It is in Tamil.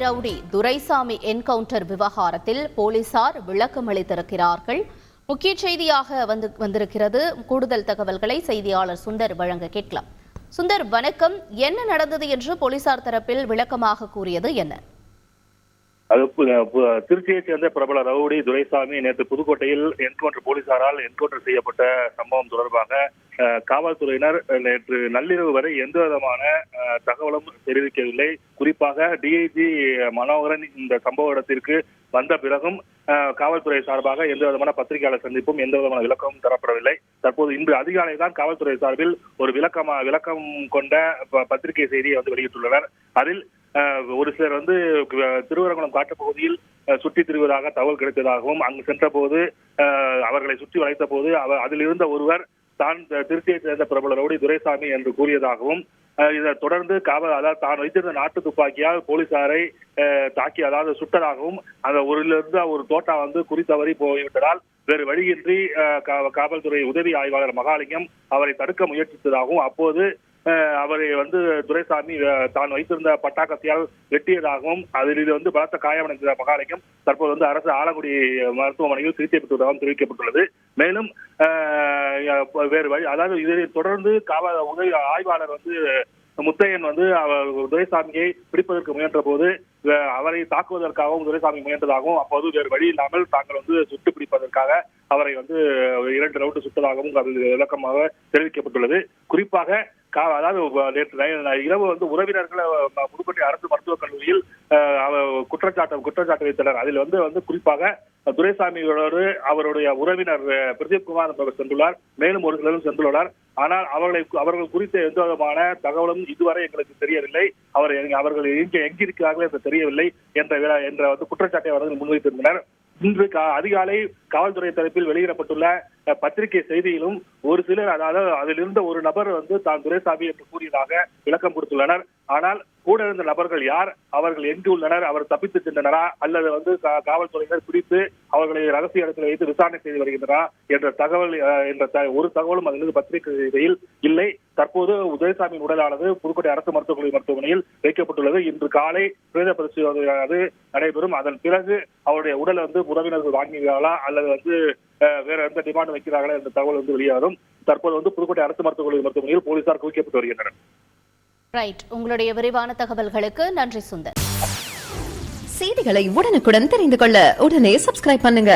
ரவுடி துரைசாமி என்கவுண்டர் விவகாரத்தில் போலீசார் விளக்கம் அளித்திருக்கிறார்கள். முக்கிய செய்தியாக வந்திருக்கிறது. கூடுதல் தகவல்களை செய்தியாளர் சுந்தர் வழங்க கேட்கலாம். சுந்தர், வணக்கம். என்ன நடந்தது என்று போலீசார் தரப்பில் விளக்கமாக கூறியது என்ன? திருச்சியைச் சேர்ந்த பிரபல ரவுடி துரைசாமி நேற்று புதுக்கோட்டையில் என்கவுண்டர் போலீசாரால் என்கவுண்டர் செய்யப்பட்ட சம்பவம் தொடர்பாக காவல்துறையினர் நேற்று நள்ளிரவு வரை எந்த விதமான தகவலும் தெரிவிக்கவில்லை. குறிப்பாக டிஐஜி மனோகரன் இந்த சம்பவ இடத்திற்கு வந்த பிறகும் காவல்துறை சார்பாக எந்த விதமான பத்திரிகையாளர் சந்திப்பும் எந்த விதமான விளக்கமும் தரப்படவில்லை. தற்போது இன்று அதிகாலை தான் காவல்துறை சார்பில் ஒரு விளக்கம் கொண்ட பத்திரிகை செய்தியை வெளியிட்டுள்ளனர். அதில் ஒரு சிலர் திருவரங்குளம் காட்டுப்பகுதியில் சுற்றி திரிவதாக தகவல் கிடைத்ததாகவும், அங்கு சென்ற போது அவர்களை சுற்றி வளைத்த போது அதில் இருந்த ஒருவர் தான் திருச்சியைச் சேர்ந்த பிரபல ரவுடி துரைசாமி என்று கூறியதாகவும், இதை தொடர்ந்து தான் வைத்திருந்த நாட்டு துப்பாக்கியால் போலீசாரை தாக்கி சுட்டதாகவும், அந்த ஒரு தோட்டா குறித்தவறி போய்விட்டதால் வேறு வழியின்றி காவல்துறை உதவி ஆய்வாளர் மகாலிங்கம் அவரை தடுக்க முயற்சித்ததாகவும், அப்போது அவரை துரைசாமி தான் வைத்திருந்த பட்டாக்கத்தியால் வெட்டியதாகவும், அதில் பலத்த காயமடைந்த மகாலிங்கம் தற்போது அரசு ஆலங்குடி மருத்துவமனையில் சிகிச்சை பெற்றுள்ளதாகவும் தெரிவிக்கப்பட்டுள்ளது. மேலும் வேறு வழி இதை தொடர்ந்து உதவி ஆய்வாளர் முத்தையன் துரைசாமியை பிடிப்பதற்கு முயன்ற போது அவரை தாக்குவதற்காகவும் துரைசாமி முயன்றதாகவும், அப்போது வேறு வழி இல்லாமல் தாங்கள் சுட்டு பிடிப்பதற்காக அவரை 2 ரவுண்டு சுட்டதாகவும் அது விளக்கமாக தெரிவிக்கப்பட்டுள்ளது. குறிப்பாக நேற்று இரவு உறவினர்கள் புதுக்கோட்டை அரசு மருத்துவக் கல்லூரியில் குற்றச்சாட்டு வைத்தனர். அதில் குறிப்பாக துரைசாமியோடு அவருடைய உறவினர் பிரதீப் குமார் என்பவர் சென்றுள்ளார். மேலும் ஒரு சிலரும் சென்றுள்ளனர். ஆனால் அவர்கள் குறித்த எந்த விதமான தகவலும் இதுவரை எங்களுக்கு தெரியவில்லை. அவர்கள் எங்கிருக்கிறார்கள் என்று தெரியவில்லை என்ற குற்றச்சாட்டை அவர்கள் முன்வைத்திருந்தனர். இன்று அதிகாலை காவல்துறை தரப்பில் வெளியிடப்பட்டுள்ள பத்திரிகை செய்தியிலும் ஒரு சிலர் அதில் இருந்த ஒரு நபர் தான் துரைசாமி என்று கூறியதாக விளக்கம் கொடுத்துள்ளனர். ஆனால் கூட இருந்த நபர்கள் யார், அவர்கள் எங்கு உள்ளனர், அவர் தப்பித்து சென்றனரா அல்லது காவல்துறையினர் பிடித்து அவர்களை ரகசிய இடத்தில் வைத்து விசாரணை செய்து வருகின்றனா என்ற தகவல் ஒரு தகவலும் அதிலிருந்து பத்திரிகை செய்தியில் இல்லை. தற்போது துரைசாமியின் உடலானது புதுக்கோட்டை அரசு மருத்துவமனையில் வைக்கப்பட்டுள்ளது. இன்று காலை பிரேத பரிசோதனை நடைபெறும். அதன் பிறகு அவருடைய உடல் உறவினர்கள் வாங்குகிறார்களா அல்லது வேற எந்த டிமாண்ட் வைக்கிறார்களா என்ற தகவல் வெளியாகும். தற்போது புதுக்கோட்டை அரசு மருத்துவமனையில் போலீசார் குவிக்கப்பட்டு வருகின்றனர். ரைட், உங்களுடைய விரிவான தகவல்களுக்கு நன்றி சுந்தர். செய்திகளை உடனுக்குடன் தெரிந்து கொள்ள உடனே சப்ஸ்கிரைப் பண்ணுங்க.